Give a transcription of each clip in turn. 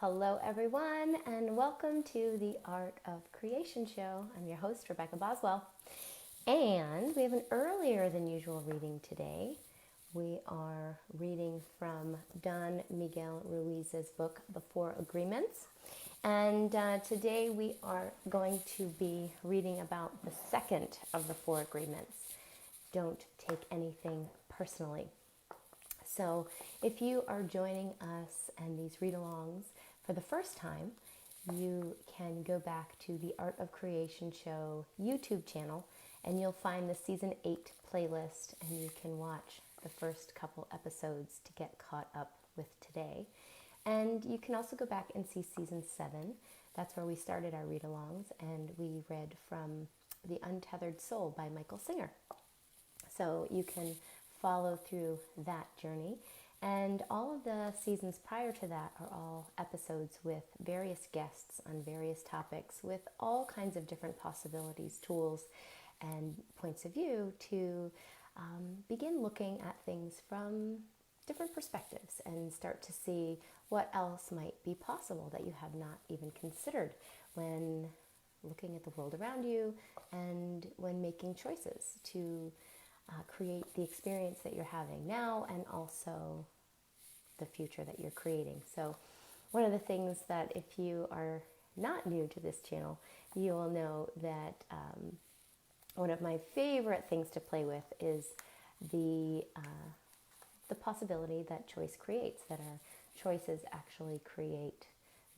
Hello, everyone, and welcome to the Art of Creation show. I'm your host, Rebecca Boswell, and we have an earlier than usual reading today. We are reading from Don Miguel Ruiz's book, The Four Agreements, and today we are going to be reading about the second of the four agreements. Don't take anything personally. So if you are joining us and these read-alongs for the first time, you can go back to the Art of Creation show YouTube channel and you'll find the season 8 playlist, and you can watch the first couple episodes to get caught up with today. And you can also go back and see season 7. That's where we started our read-alongs, and we read from The Untethered Soul by Michael Singer. So you can follow through that journey. And all of the seasons prior to that are all episodes with various guests on various topics with all kinds of different possibilities, tools, and points of view to begin looking at things from different perspectives and start to see what else might be possible that you have not even considered when looking at the world around you and when making choices to create the experience that you're having now and also the future that you're creating. So one of the things that if you are not new to this channel, you will know that one of my favorite things to play with is the possibility that choice creates, that our choices actually create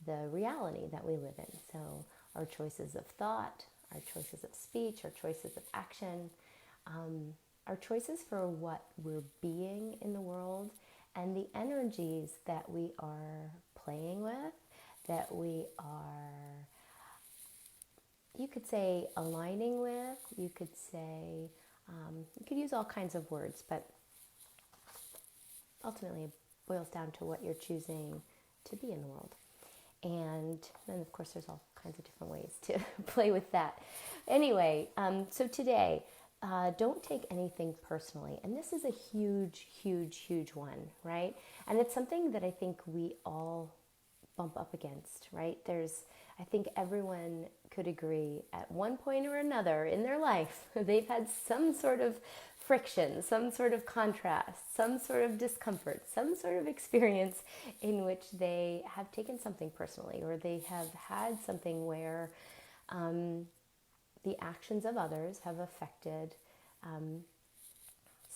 the reality that we live in. So our choices of thought, our choices of speech, our choices of action, our choices for what we're being in the world, and the energies that we are playing with, that we are, you could say, aligning with, you could say, you could use all kinds of words, but ultimately it boils down to what you're choosing to be in the world. And then, of course, there's all kinds of different ways to play with that. Anyway, so today, don't take anything personally. And this is a huge, huge, huge one, right? And it's something that I think we all bump up against, right? I think everyone could agree at one point or another in their life, they've had some sort of friction, some sort of contrast, some sort of discomfort, some sort of experience in which they have taken something personally, or they have had something where the actions of others have affected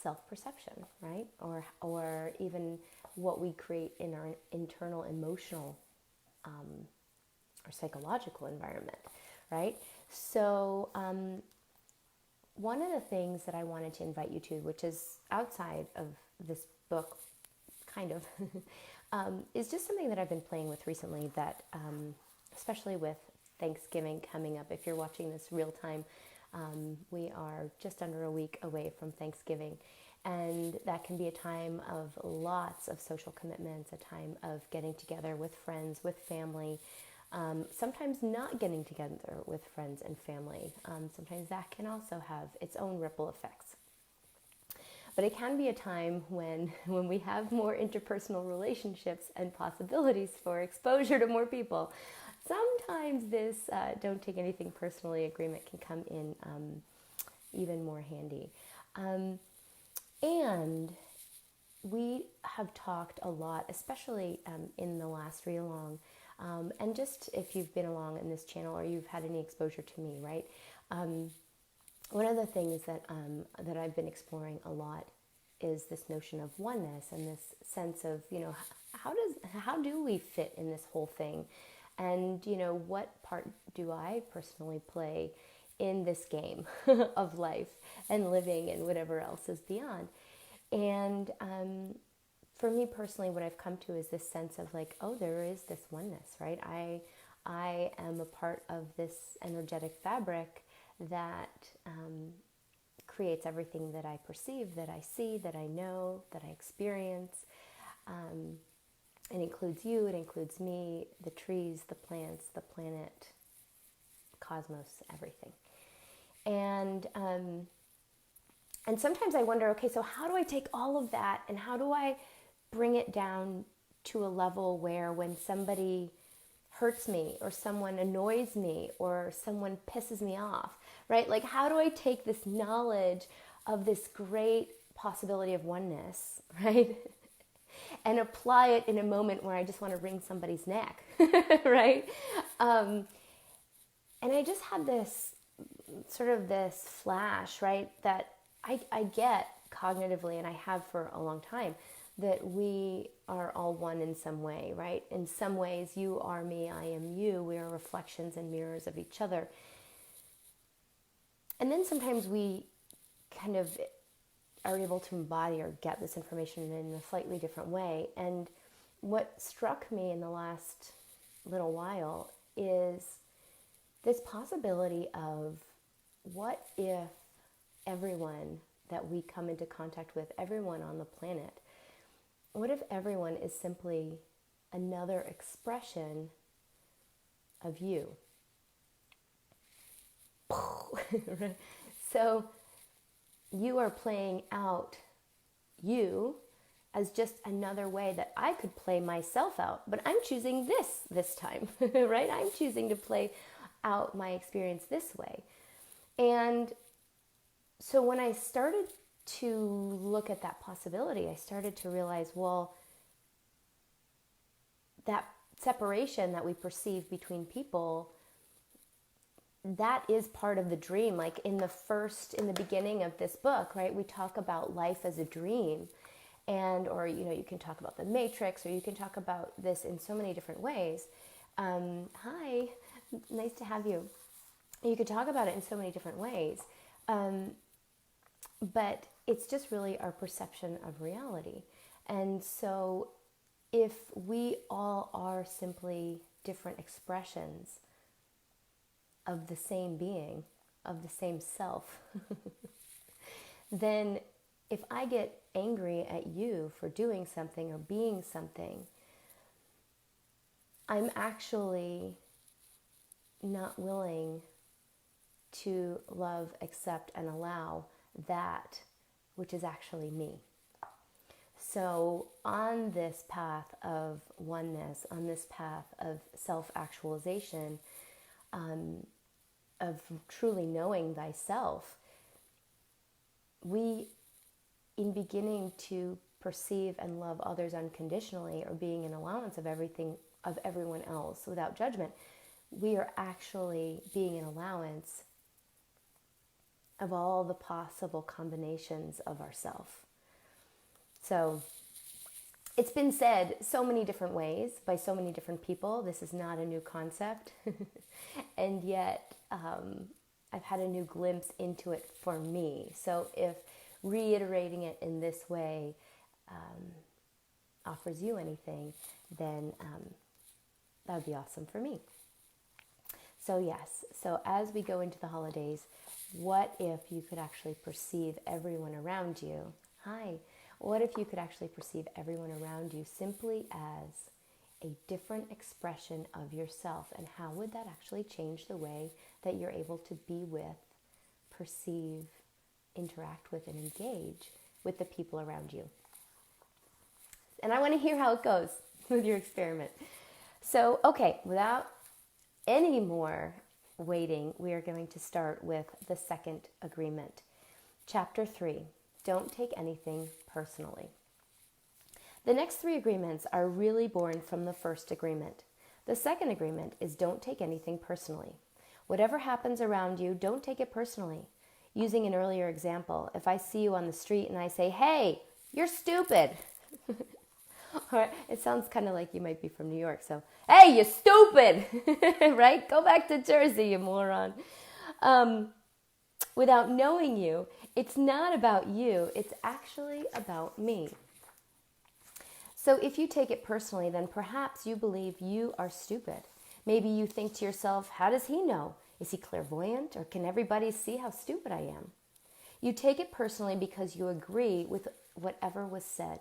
self-perception, right? Or even what we create in our internal emotional or psychological environment, right? So one of the things that I wanted to invite you to, which is outside of this book, kind of, is just something that I've been playing with recently that, especially with Thanksgiving coming up, if you're watching this real time, we are just under a week away from Thanksgiving, and that can be a time of lots of social commitments, a time of getting together with friends, with family, sometimes not getting together with friends and family. Sometimes that can also have its own ripple effects. But it can be a time when we have more interpersonal relationships and possibilities for exposure to more people. Sometimes this don't take anything personally agreement can come in even more handy. And we have talked a lot, especially in the last read-along, and just if you've been along in this channel or you've had any exposure to me, right? One of the things that I've been exploring a lot is this notion of oneness and this sense of, how do we fit in this whole thing? And, what part do I personally play in this game of life and living and whatever else is beyond? And for me personally, what I've come to is this sense of like, oh, there is this oneness, right? I am a part of this energetic fabric that creates everything that I perceive, that I see, that I know, that I experience. It includes you, it includes me, the trees, the plants, the planet, cosmos, everything. And sometimes I wonder, okay, so how do I take all of that and how do I bring it down to a level where when somebody hurts me, or someone annoys me, or someone pisses me off, right? Like, how do I take this knowledge of this great possibility of oneness, right? And apply it in a moment where I just want to wring somebody's neck, right? And I just had this sort of this flash, right? That I get cognitively, and I have for a long time, that we are all one in some way, right? In some ways, you are me, I am you. We are reflections and mirrors of each other. And then sometimes we kind of are able to embody or get this information in a slightly different way. And what struck me in the last little while is this possibility of, what if everyone that we come into contact with, everyone on the planet, what if everyone is simply another expression of you? So you are playing out you as just another way that I could play myself out, but I'm choosing this time, right? I'm choosing to play out my experience this way. And so when I started to look at that possibility, I started to realize, well, that separation that we perceive between people, that is part of the dream. Like in the beginning of this book, right, we talk about life as a dream. And, or, you can talk about the matrix, or you can talk about this in so many different ways. Hi, nice to have you. You could talk about it in so many different ways. But it's just really our perception of reality. And so if we all are simply different expressions of the same being, of the same self, then if I get angry at you for doing something or being something, I'm actually not willing to love, accept, and allow that which is actually me. So on this path of oneness, on this path of self-actualization, of truly knowing thyself, we, in beginning to perceive and love others unconditionally, or being an allowance of everything, of everyone else without judgment, we are actually being an allowance of all the possible combinations of ourself. So it's been said so many different ways by so many different people. This is not a new concept. And yet I've had a new glimpse into it for me. So if reiterating it in this way offers you anything, then that would be awesome for me. So yes, so as we go into the holidays, what if you could actually perceive everyone around you? Hi. What if you could actually perceive everyone around you simply as a different expression of yourself? And how would that actually change the way that you're able to be with, perceive, interact with, and engage with the people around you? And I want to hear how it goes with your experiment. So, okay, without any more waiting, we are going to start with the second agreement. Chapter 3, don't take anything personally. The next 3 agreements are really born from the first agreement. The second agreement is don't take anything personally. Whatever happens around you, don't take it personally. Using an earlier example, if I see you on the street and I say, hey, you're stupid. Or it sounds kind of like you might be from New York, so, hey, you stupid, right? Go back to Jersey, you moron. Without knowing you, it's not about you, it's actually about me. So if you take it personally, then perhaps you believe you are stupid. Maybe you think to yourself, how does he know? Is he clairvoyant, or can everybody see how stupid I am? You take it personally because you agree with whatever was said.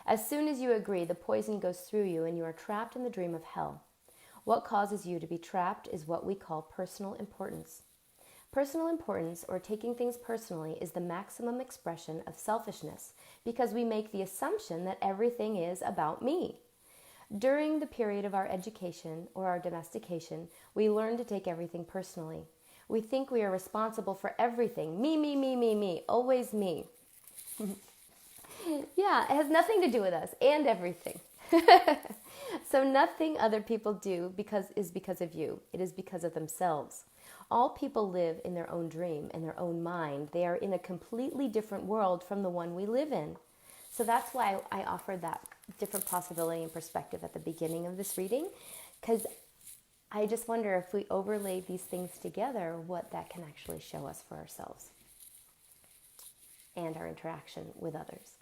As soon as you agree, the poison goes through you and you are trapped in the dream of hell. What causes you to be trapped is what we call personal importance. Personal importance, or taking things personally, is the maximum expression of selfishness because we make the assumption that everything is about me. During the period of our education or our domestication, we learn to take everything personally. We think we are responsible for everything. Me, always me. Yeah, it has nothing to do with us and everything. So nothing other people do is because of you. It is because of themselves. All people live in their own dream, in their own mind. They are in a completely different world from the one we live in. So that's why I offered that different possibility and perspective at the beginning of this reading, because I just wonder if we overlay these things together, what that can actually show us for ourselves and our interaction with others.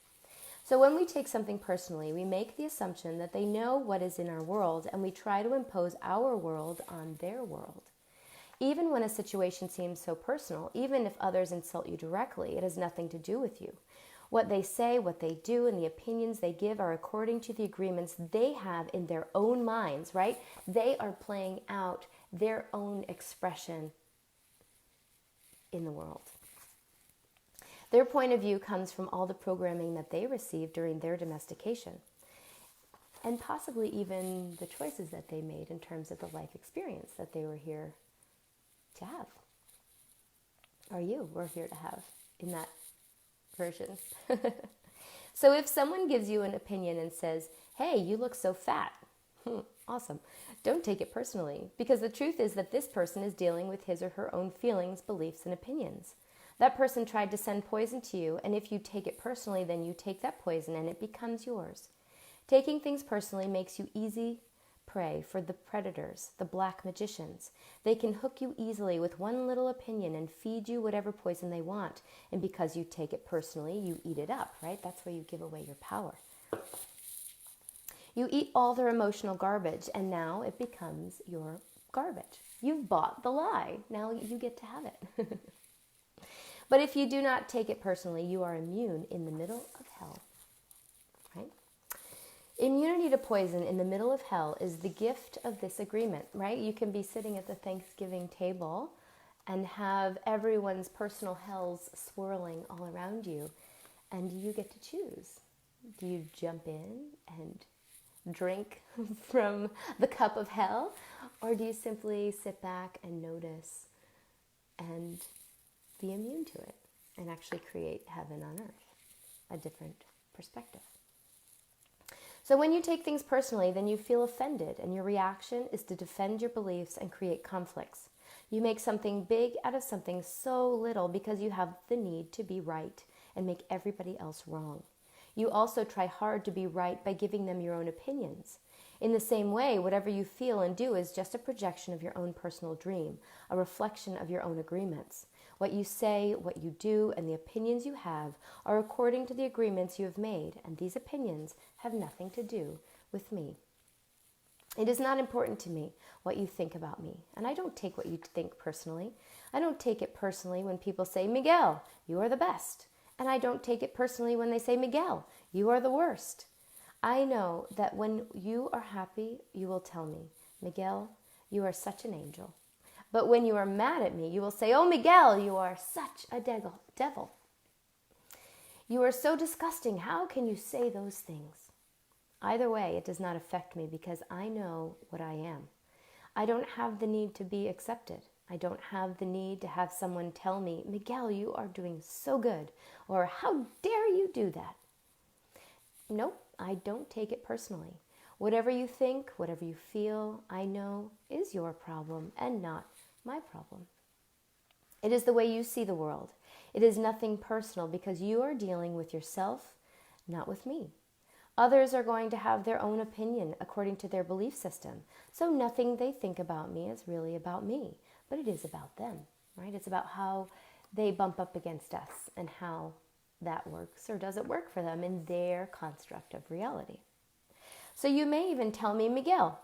So when we take something personally, we make the assumption that they know what is in our world, and we try to impose our world on their world. Even when a situation seems so personal, even if others insult you directly, it has nothing to do with you. What they say, what they do, and the opinions they give are according to the agreements they have in their own minds, right? They are playing out their own expression in the world. Their point of view comes from all the programming that they received during their domestication, and possibly even the choices that they made in terms of the life experience that they were here to have, or you were here to have in that version. So if someone gives you an opinion and says, "Hey, you look so fat," awesome, don't take it personally, because the truth is that this person is dealing with his or her own feelings, beliefs, and opinions. That person tried to send poison to you, and if you take it personally, then you take that poison and it becomes yours. Taking things personally makes you easy prey for the predators, the black magicians. They can hook you easily with one little opinion and feed you whatever poison they want. And because you take it personally, you eat it up, right? That's where you give away your power. You eat all their emotional garbage, and now it becomes your garbage. You've bought the lie. Now you get to have it. But if you do not take it personally, you are immune in the middle of hell, right? Immunity to poison in the middle of hell is the gift of this agreement, right? You can be sitting at the Thanksgiving table and have everyone's personal hells swirling all around you, and you get to choose. Do you jump in and drink from the cup of hell, or do you simply sit back and notice and be immune to it and actually create heaven on earth, a different perspective? So when you take things personally, then you feel offended, and your reaction is to defend your beliefs and create conflicts. You make something big out of something so little because you have the need to be right and make everybody else wrong. You also try hard to be right by giving them your own opinions. In the same way, whatever you feel and do is just a projection of your own personal dream, a reflection of your own agreements. What you say, what you do, and the opinions you have are according to the agreements you have made, and these opinions have nothing to do with me. It is not important to me what you think about me, and I don't take what you think personally. I don't take it personally when people say, "Miguel, you are the best," and I don't take it personally when they say, "Miguel, you are the worst." I know that when you are happy, you will tell me, "Miguel, you are such an angel." But when you are mad at me, you will say, "Oh, Miguel, you are such a devil. You are so disgusting. How can you say those things?" Either way, it does not affect me because I know what I am. I don't have the need to be accepted. I don't have the need to have someone tell me, "Miguel, you are doing so good," or "How dare you do that?" Nope, I don't take it personally. Whatever you think, whatever you feel, I know is your problem and not my problem. It is the way you see the world. It is nothing personal because you are dealing with yourself, not with me. Others are going to have their own opinion according to their belief system. So nothing they think about me is really about me, but it is about them, right? It's about how they bump up against us and how that works or doesn't work for them in their construct of reality. So you may even tell me, "Miguel,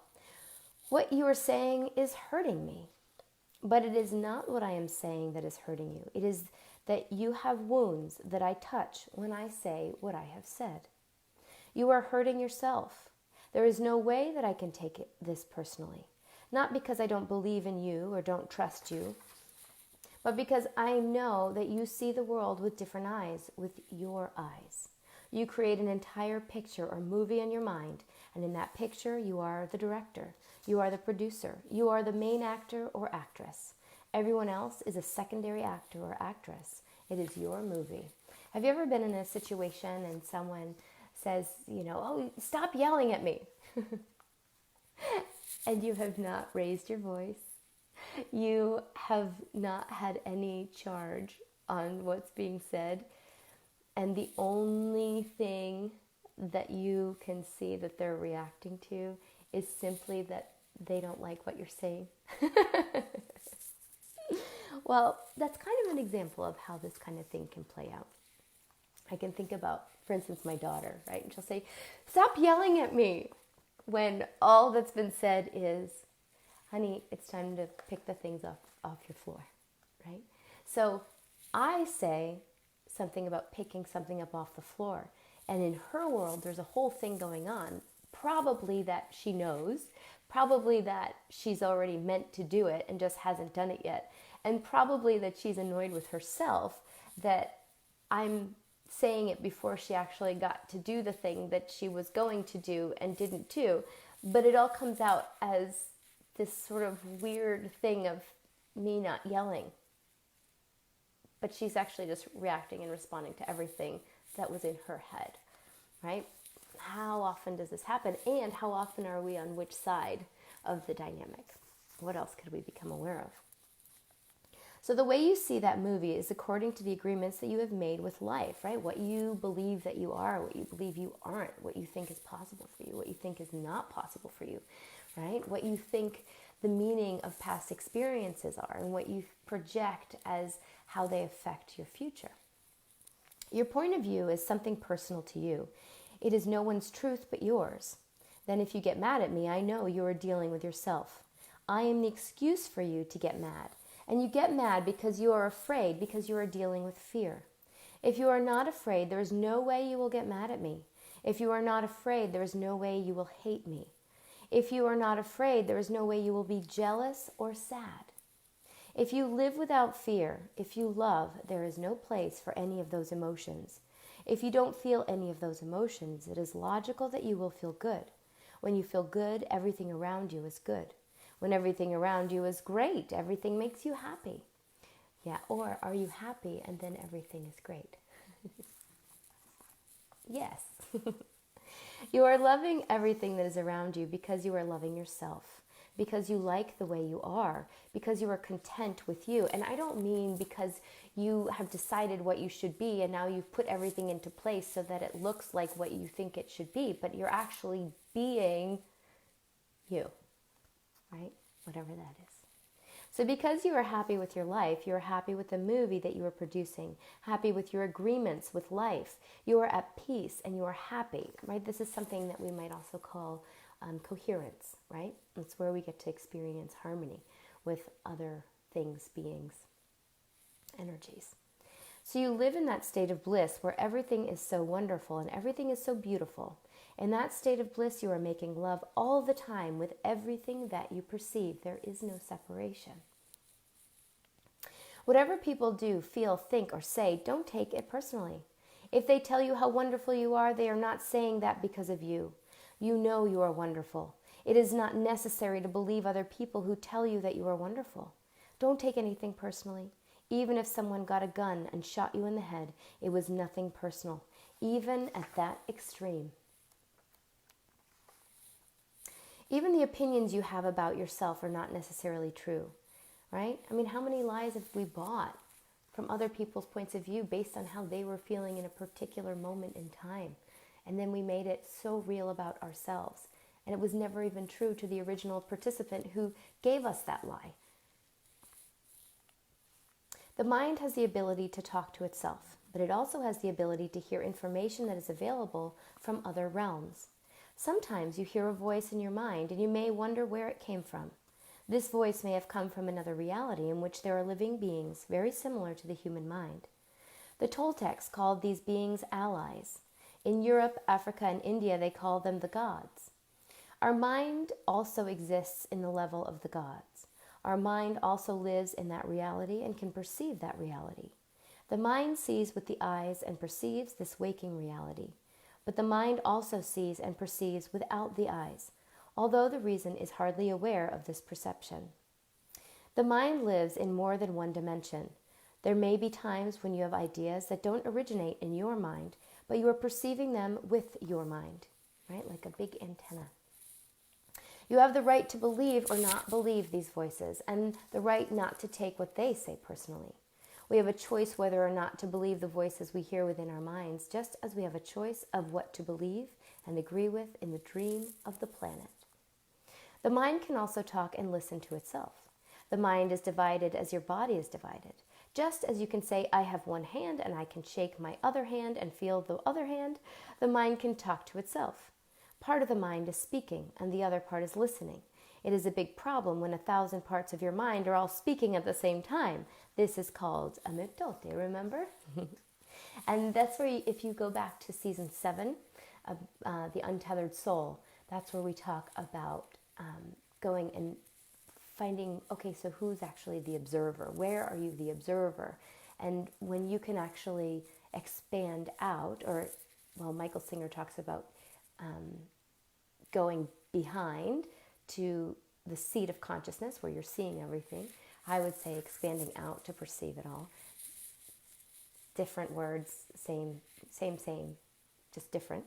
what you are saying is hurting me." But it is not what I am saying that is hurting you. It is that you have wounds that I touch when I say what I have said. You are hurting yourself. There is no way that I can take this personally. Not because I don't believe in you or don't trust you, but because I know that you see the world with different eyes, with your eyes. You create an entire picture or movie in your mind, And in that picture, you are the director, you are the producer, you are the main actor or actress. Everyone else is a secondary actor or actress. It is your movie. Have you ever been in a situation and someone says, oh, stop yelling at me? And you have not raised your voice. You have not had any charge on what's being said. And the only thing that you can see that they're reacting to is simply that they don't like what you're saying. Well, that's kind of an example of how this kind of thing can play out. I can think about, for instance, my daughter, right? And she'll say, stop yelling at me, when all that's been said is, honey, it's time to pick the things off your floor, right? So I say something about picking something up off the floor. And in her world, there's a whole thing going on, probably that she knows, probably that she's already meant to do it and just hasn't done it yet, and probably that she's annoyed with herself that I'm saying it before she actually got to do the thing that she was going to do and didn't do. But it all comes out as this sort of weird thing of me not yelling. But she's actually just reacting and responding to everything that was in her head, right? How often does this happen? And how often are we on which side of the dynamic? What else could we become aware of? So the way you see that movie is according to the agreements that you have made with life, right? What you believe that you are, what you believe you aren't, what you think is possible for you, what you think is not possible for you, right? What you think the meaning of past experiences are, and what you project as how they affect your future. Your point of view is something personal to you. It is no one's truth but yours. Then if you get mad at me, I know you are dealing with yourself. I am the excuse for you to get mad. And you get mad because you are afraid, because you are dealing with fear. If you are not afraid, there is no way you will get mad at me. If you are not afraid, there is no way you will hate me. If you are not afraid, there is no way you will be jealous or sad. If you live without fear, if you love, there is no place for any of those emotions. If you don't feel any of those emotions, it is logical that you will feel good. When you feel good, everything around you is good. When everything around you is great, everything makes you happy. Yeah, or are you happy and then everything is great? Yes. You are loving everything that is around you because you are loving yourself, because you like the way you are, because you are content with you. And I don't mean because you have decided what you should be and now you've put everything into place so that it looks like what you think it should be, but you're actually being you. Right? Whatever that is. So because you are happy with your life, you are happy with the movie that you are producing, happy with your agreements with life, you are at peace and you are happy, right? This is something that we might also call coherence, right? It's where we get to experience harmony with other things, beings, energies. So you live in that state of bliss where everything is so wonderful and everything is so beautiful. In that state of bliss, you are making love all the time with everything that you perceive. There is no separation. Whatever people do, feel, think, or say, don't take it personally. If they tell you how wonderful you are, they are not saying that because of you. You know you are wonderful. It is not necessary to believe other people who tell you that you are wonderful. Don't take anything personally. Even if someone got a gun and shot you in the head, it was nothing personal, even at that extreme. Even the opinions you have about yourself are not necessarily true, right? I mean, how many lies have we bought from other people's points of view based on how they were feeling in a particular moment in time? And then we made it so real about ourselves. And it was never even true to the original participant who gave us that lie. The mind has the ability to talk to itself, but it also has the ability to hear information that is available from other realms. Sometimes you hear a voice in your mind and you may wonder where it came from. This voice may have come from another reality in which there are living beings very similar to the human mind. The Toltecs called these beings allies. In Europe, Africa, and India, they call them the gods. Our mind also exists in the level of the gods. Our mind also lives in that reality and can perceive that reality. The mind sees with the eyes and perceives this waking reality. but the mind also sees and perceives without the eyes, although the reason is hardly aware of this perception. The mind lives in more than one dimension. There may be times when you have ideas that don't originate in your mind, but you are perceiving them with your mind, right? Like a big antenna. You have the right to believe or not believe these voices, and the right not to take what they say personally. We have a choice whether or not to believe the voices we hear within our minds, just as we have a choice of what to believe and agree with in the dream of the planet. The mind can also talk and listen to itself. The mind is divided as your body is divided. Just as you can say, I have one hand and I can shake my other hand and feel the other hand, the mind can talk to itself. Part of the mind is speaking and the other part is listening. It is a big problem when 1,000 parts of your mind are all speaking at the same time. This is called a mitote, remember? And that's where, if you go back to season 7, The Untethered Soul, that's where we talk about going and finding, okay, so who's actually the observer? Where are you the observer? And when you can actually expand out, or, well, Michael Singer talks about going behind to the seat of consciousness where you're seeing everything. I would say expanding out to perceive it all. Different words, same, just different.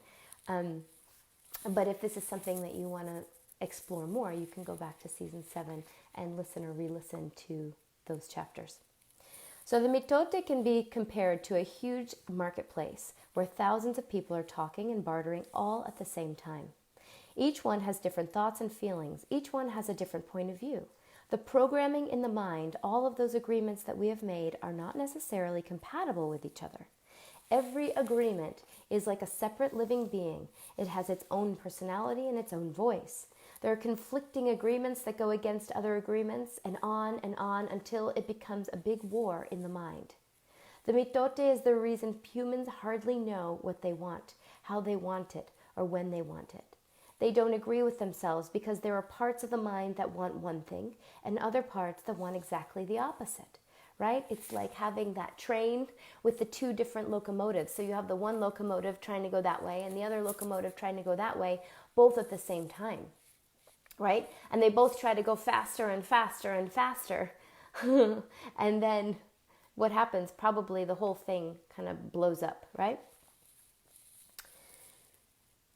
But if this is something that you want to explore more, you can go back to season 7 and listen or re-listen to those chapters. So the mitote can be compared to a huge marketplace where thousands of people are talking and bartering all at the same time. Each one has different thoughts and feelings. Each one has a different point of view. The programming in the mind, all of those agreements that we have made, are not necessarily compatible with each other. Every agreement is like a separate living being. It has its own personality and its own voice. There are conflicting agreements that go against other agreements, and on until it becomes a big war in the mind. The mitote is the reason humans hardly know what they want, how they want it, or when they want it. They don't agree with themselves because there are parts of the mind that want one thing and other parts that want exactly the opposite, right? It's like having that train with the two different locomotives. So you have the one locomotive trying to go that way and the other locomotive trying to go that way, both at the same time, right? And they both try to go faster and faster and faster. And then what happens? Probably the whole thing kind of blows up, right?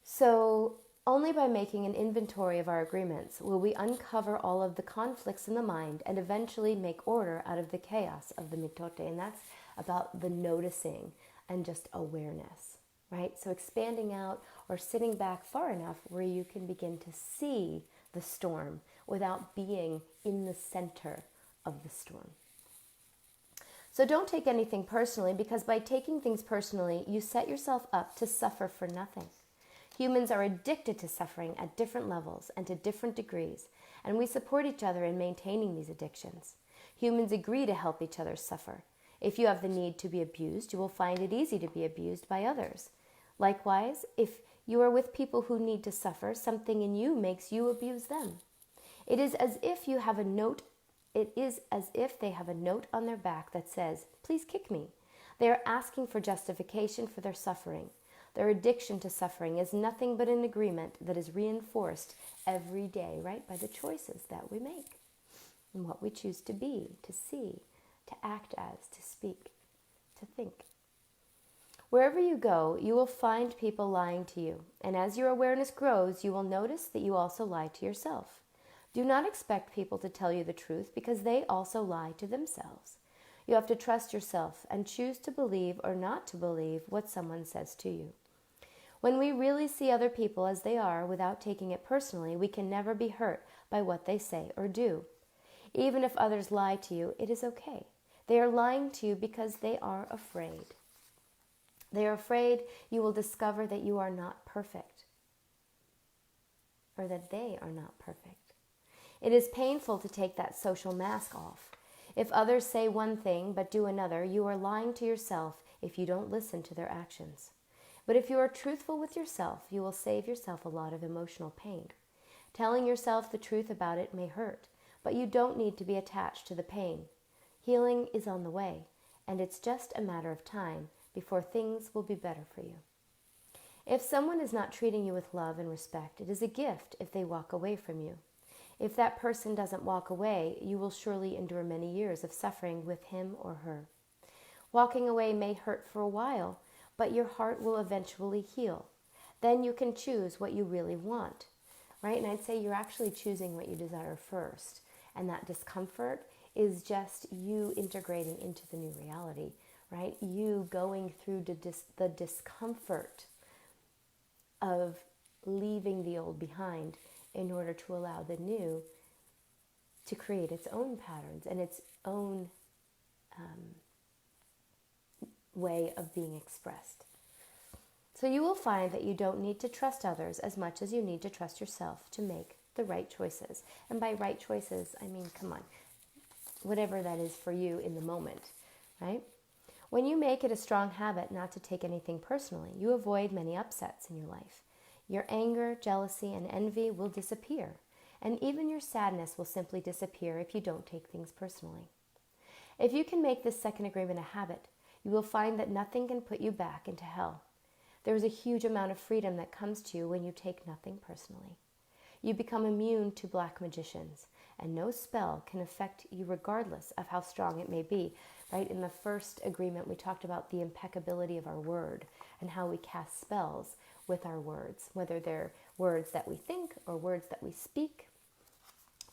So only by making an inventory of our agreements will we uncover all of the conflicts in the mind and eventually make order out of the chaos of the mitote. And that's about the noticing and just awareness, right? So expanding out or sitting back far enough where you can begin to see the storm without being in the center of the storm. So don't take anything personally, because by taking things personally, you set yourself up to suffer for nothing. Humans are addicted to suffering at different levels and to different degrees, and we support each other in maintaining these addictions. Humans agree to help each other suffer. If you have the need to be abused, you will find it easy to be abused by others. Likewise, if you are with people who need to suffer, something in you makes you abuse them. It is as if they have a note on their back that says, "Please kick me." They are asking for justification for their suffering. Their addiction to suffering is nothing but an agreement that is reinforced every day, right, by the choices that we make and what we choose to be, to see, to act as, to speak, to think. Wherever you go, you will find people lying to you, and as your awareness grows, you will notice that you also lie to yourself. Do not expect people to tell you the truth, because they also lie to themselves. You have to trust yourself and choose to believe or not to believe what someone says to you. When we really see other people as they are without taking it personally, we can never be hurt by what they say or do. Even if others lie to you, it is okay. They are lying to you because they are afraid. They are afraid you will discover that you are not perfect, or that they are not perfect. It is painful to take that social mask off. If others say one thing but do another, you are lying to yourself if you don't listen to their actions. But if you are truthful with yourself, you will save yourself a lot of emotional pain. Telling yourself the truth about it may hurt, but you don't need to be attached to the pain. Healing is on the way, and it's just a matter of time before things will be better for you. If someone is not treating you with love and respect, it is a gift if they walk away from you. If that person doesn't walk away, you will surely endure many years of suffering with him or her. Walking away may hurt for a while, but your heart will eventually heal. Then you can choose what you really want, right? And I'd say you're actually choosing what you desire first. And that discomfort is just you integrating into the new reality, right? You going through the discomfort of leaving the old behind in order to allow the new to create its own patterns and its own way of being expressed. So you will find that you don't need to trust others as much as you need to trust yourself to make the right choices. And by right choices, I mean, come on, whatever that is for you in the moment, right? When you make it a strong habit not to take anything personally, you avoid many upsets in your life. Your anger, jealousy, and envy will disappear, and even your sadness will simply disappear if you don't take things personally. If you can make this second agreement a habit, you will find that nothing can put you back into hell. There is a huge amount of freedom that comes to you when you take nothing personally. You become immune to black magicians, and no spell can affect you regardless of how strong it may be. Right? In the first agreement, we talked about the impeccability of our word and how we cast spells with our words, whether they're words that we think or words that we speak.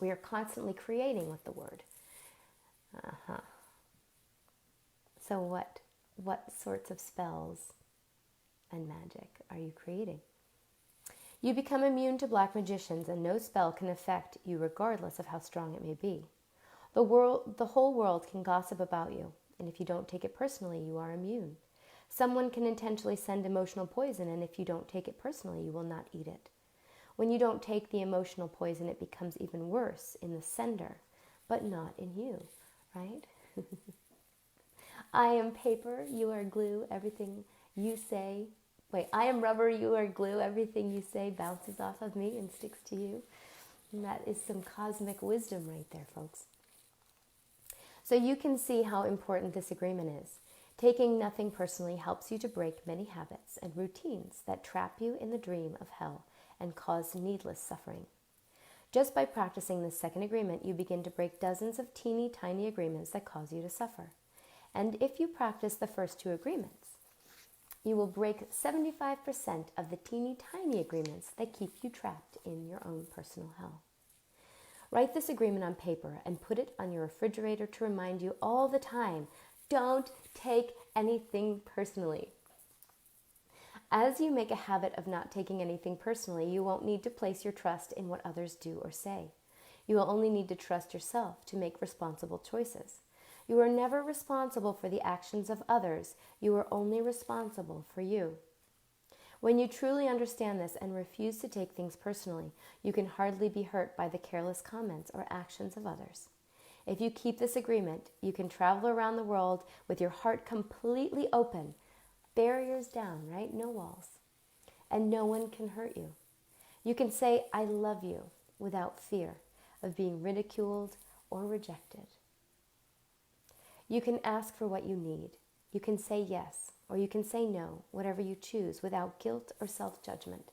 We are constantly creating with the word. So what sorts of spells and magic are you creating? You become immune to black magicians, and no spell can affect you regardless of how strong it may be. The whole world can gossip about you, and if you don't take it personally, you are immune. Someone can intentionally send emotional poison, and if you don't take it personally, you will not eat it. When you don't take the emotional poison, it becomes even worse in the sender, but not in you, right? I am paper, you are glue, everything you say. Wait, I am rubber, you are glue, everything you say bounces off of me and sticks to you. And that is some cosmic wisdom right there, folks. So you can see how important this agreement is. Taking nothing personally helps you to break many habits and routines that trap you in the dream of hell and cause needless suffering. Just by practicing this second agreement, you begin to break dozens of teeny tiny agreements that cause you to suffer. And if you practice the first two agreements, you will break 75% of the teeny tiny agreements that keep you trapped in your own personal hell. Write this agreement on paper and put it on your refrigerator to remind you all the time, don't take anything personally. As you make a habit of not taking anything personally, you won't need to place your trust in what others do or say. You will only need to trust yourself to make responsible choices. You are never responsible for the actions of others. You are only responsible for you. When you truly understand this and refuse to take things personally, you can hardly be hurt by the careless comments or actions of others. If you keep this agreement, you can travel around the world with your heart completely open, barriers down, right? No walls. And no one can hurt you. You can say, I love you, without fear of being ridiculed or rejected. You can ask for what you need. You can say yes, or you can say no, whatever you choose, without guilt or self-judgment.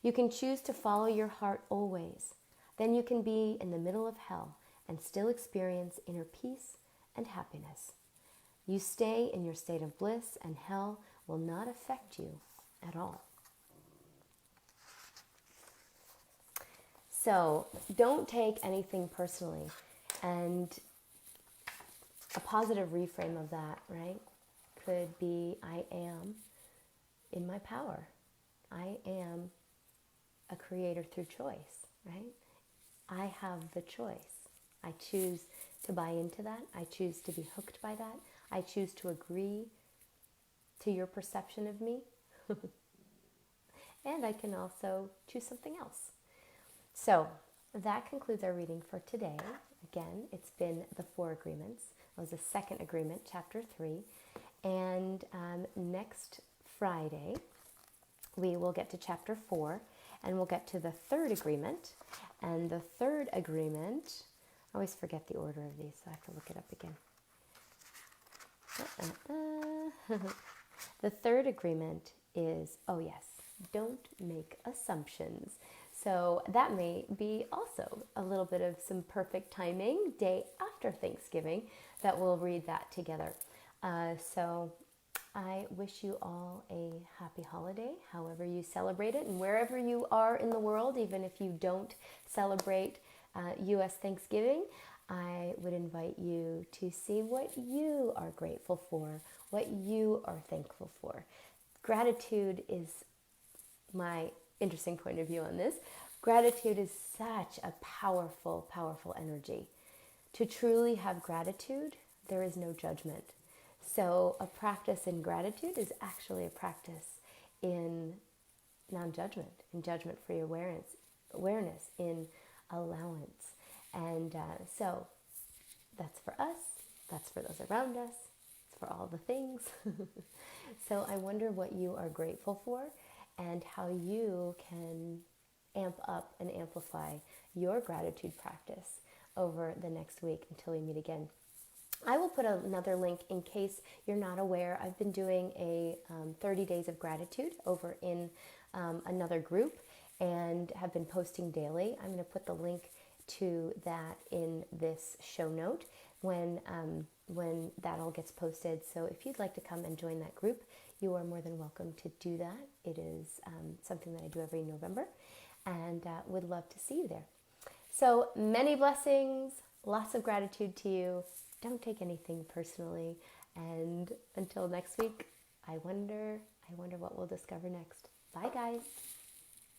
You can choose to follow your heart always. Then you can be in the middle of hell and still experience inner peace and happiness. You stay in your state of bliss, and hell will not affect you at all. So don't take anything personally. And a positive reframe of that, right, could be, I am in my power. I am a creator through choice, right? I have the choice. I choose to buy into that. I choose to be hooked by that. I choose to agree to your perception of me. And I can also choose something else. So that concludes our reading for today. Again, it's been the 4 agreements. It was the second agreement, chapter 3. And next Friday, we will get to chapter 4, and we'll get to the 3rd agreement. And the 3rd agreement, I always forget the order of these, so I have to look it up again. The 3rd agreement is, oh yes, don't make assumptions. So that may be also a little bit of some perfect timing, day after Thanksgiving, that we'll read that together. So I wish you all a happy holiday, however you celebrate it, and wherever you are in the world, even if you don't celebrate U.S. Thanksgiving, I would invite you to see what you are grateful for, what you are thankful for. Gratitude is my interesting point of view on this. Gratitude is such a powerful, powerful energy. To truly have gratitude, there is no judgment. So a practice in gratitude is actually a practice in non-judgment, in judgment-free awareness, in allowance. And so that's for us, that's for those around us, it's for all the things. So I wonder what you are grateful for and how you can amp up and amplify your gratitude practice over the next week until we meet again. I will put another link in case you're not aware. I've been doing a 30 days of gratitude over in another group and have been posting daily. I'm going to put the link to that in this show note when that all gets posted. So if you'd like to come and join that group, you are more than welcome to do that. It is something that I do every November, and would love to see you there. So many blessings, lots of gratitude to you. Don't take anything personally. And until next week, I wonder what we'll discover next. Bye, guys.